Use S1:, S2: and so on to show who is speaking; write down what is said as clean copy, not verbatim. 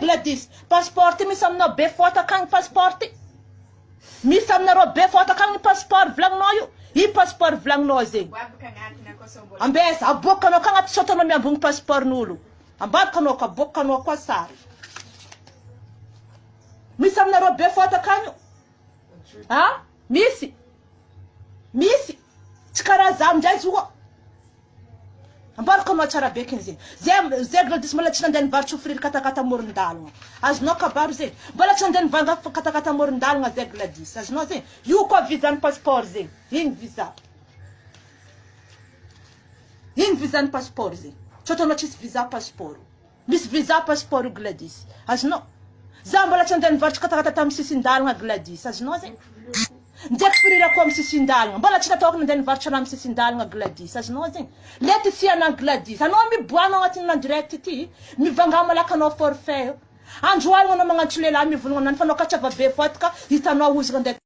S1: Gladys passeport misy aminao be foto akagny passeport misy aminareo be foto akagny passeport volagninao io i passeport volagninao zegny ambesa aboakanao ka agnaty sotanao miambogny passeportn'olo ambadikanao ka aboakanao koa sary misy aminareo be foto akagny ha misy tsy karaha za amindray zoa ambadikanao tsara bekiny zegny zay Gladys mbola tsy nandeha nivarotry offrir katakata amoron-dalagna azonao kabaro zegny mbola tsy nandeha nivanga katakata amoron-dalagna zay Gladys azonao zegny io koa visa-ny passeport zegny igny visa-ny passeport zegny tsotanao tsisy visa passeport misy visa passeport io Gladys azonao za mbola tsy nandeha nivarotry katakata tamin'ny sisin-dalagna Gladys azonao zegny ndraiky firirako amin'ny sisin-dalagna mbola tsy nataoko nandeha nivarotry raha amin'ny sisin-dalagna Gladys azonao zegny lety siana Gladys anao miboana agnatin'ny direct ity mivanga malaka anao forfait androalina anao magnantso lehilahy mivolagna nany fa anao katrava be fotoka hitanao ozana ndraiky